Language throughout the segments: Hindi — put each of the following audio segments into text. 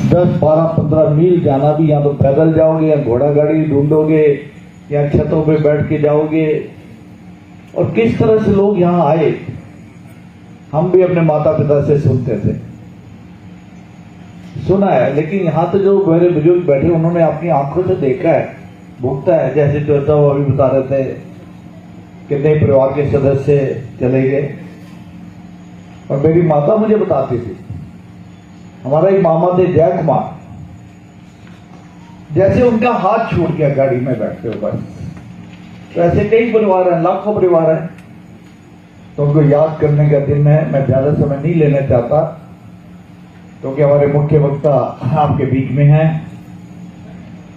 10-12-15 मील जाना भी, या तो पैदल जाओगे या घोड़ा गाड़ी ढूंढोगे या छतों पे बैठ के जाओगे। और किस तरह से लोग यहाँ आए, हम भी अपने माता पिता से सुनते थे, सुना है, लेकिन यहाँ तो जो मेरे बुजुर्ग बैठे उन्होंने अपनी आंखों से देखा है, भुगता है। जैसे चौथा वो अभी बता रहे थे कितने परिवार के सदस्य चले गए। और मेरी माता मुझे बताती थी, हमारा एक मामा थे जय कुमार, जैसे उनका हाथ छूट गया गाड़ी में बैठते हो बस, तो ऐसे कई परिवार हैं, लाखों परिवार हैं। तो उनको याद करने का दिन है। मैं ज्यादा समय नहीं लेना चाहता क्योंकि हमारे मुख्य वक्ता आपके बीच में हैं,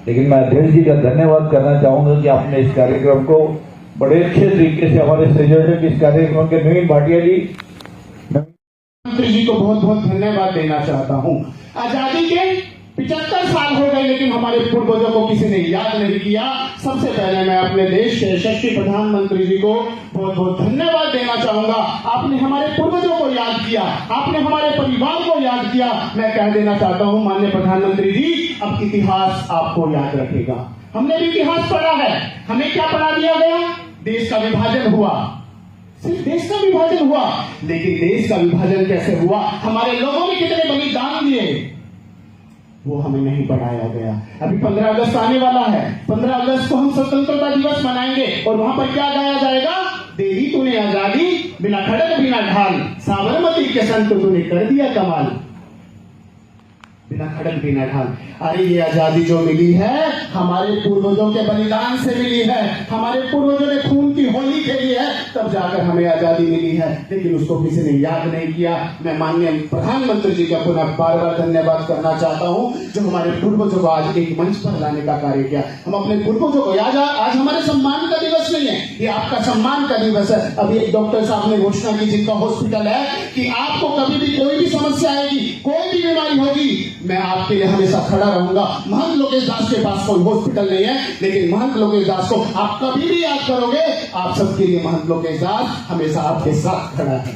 लेकिन मैं अध्यक्ष जी का धन्यवाद करना चाहूंगा कि आपने इस कार्यक्रम को बड़े अच्छे तरीके से, हमारे संयोजक इस कार्यक्रम के नवीन भाटिया जी, मंत्री जी को बहुत बहुत धन्यवाद देना चाहता हूं। आजादी के 75 साल हो गए, लेकिन हमारे पूर्वजों को किसी ने याद नहीं किया। सबसे पहले मैं अपने देश के यशस्वी प्रधानमंत्री जी को बहुत बहुत धन्यवाद देना चाहूंगा। आपने हमारे पूर्वजों को याद किया, आपने हमारे परिवार को याद किया। मैं कह देना चाहता हूं माननीय प्रधानमंत्री जी, अब इतिहास आपको याद रखेगा। हमने भी इतिहास पढ़ा है। हमें क्या पढ़ा दिया गया? देश का विभाजन हुआ, सिर्फ देश का विभाजन हुआ, लेकिन देश का विभाजन कैसे हुआ, हमारे लोगों ने कितने बलिदान दिए, वो हमें नहीं पढ़ाया गया। अभी 15 अगस्त आने वाला है। 15 अगस्त को हम स्वतंत्रता दिवस मनाएंगे और वहां पर क्या गाया जाएगा? दे दी तूने आजादी, बिना खड़क बिना ढाल, साबरमती के संत तूने कर दिया कमाल, बिना खड़क बिना ढाल। अरे ये आजादी जो मिली है हमारे पूर्वजों के बलिदान से मिली है। हमारे पूर्वजों ने खून की होली खेली है, तब जाकर हमें आजादी मिली है, लेकिन उसको किसी ने याद नहीं किया। मैं माननीय प्रधानमंत्री जी का पुनः बार बार धन्यवाद करना चाहता हूं, जो हमारे पूर्वजों को आज एक मंच पर लाने का कार्य किया। हम अपने पूर्वजों को आज हमारे सम्मान का दिवस नहीं है, ये आपका सम्मान का दिवस है। अभी एक डॉक्टर साहब ने घोषणा की, जिनका हॉस्पिटल है, कि आपको कभी भी कोई भी समस्या आएगी, कोई भी बीमारी होगी, मैं आपके लिए हमेशा खड़ा रहूंगा। महंत लोकेश दास के पास कोई हॉस्पिटल नहीं है, लेकिन महंत लोकेश दास को आप कभी भी याद करोगे, आप सबके लिए महंत लोकेश दास हमेशा आपके साथ खड़ा है।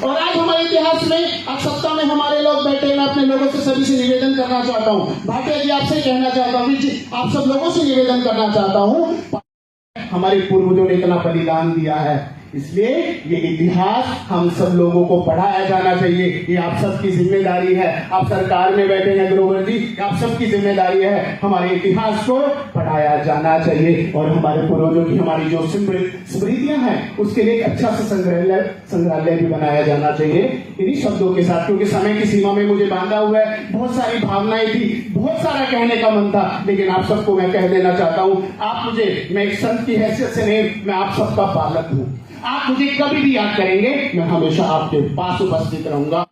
और आज हमारे इतिहास में, आज सत्ता में हमारे लोग बैठे, मैं अपने लोगों से सभी से निवेदन करना चाहता हूं, भाटिया जी आपसे कहना चाहता हूं, आप सब लोगों से निवेदन करना चाहता हूं, हमारे पूर्वजों ने इतना बलिदान दिया है, इसलिए ये इतिहास हम सब लोगों को पढ़ाया जाना चाहिए। ये आप सबकी जिम्मेदारी है। आप सरकार में बैठे हैं ग्रोवर जी, आप सबकी जिम्मेदारी है, हमारे इतिहास को पढ़ाया जाना चाहिए। और हमारे पूर्वजों की हमारी जो स्मृतियां हैं, उसके लिए एक अच्छा सा संग्रहालय भी बनाया जाना चाहिए। इन्हीं शब्दों के साथ, क्योंकि समय की सीमा में मुझे बांधा हुआ है, बहुत सारी भावनाएं थी, बहुत सारा कहने का मन था, लेकिन आप सबको मैं कह देना चाहता हूं, आप मुझे, मैं एक संत की हैसियत से नहीं, मैं आप सबका पालक हूं। आप मुझे कभी भी याद करेंगे, मैं हमेशा आपके पास उपस्थित रहूंगा।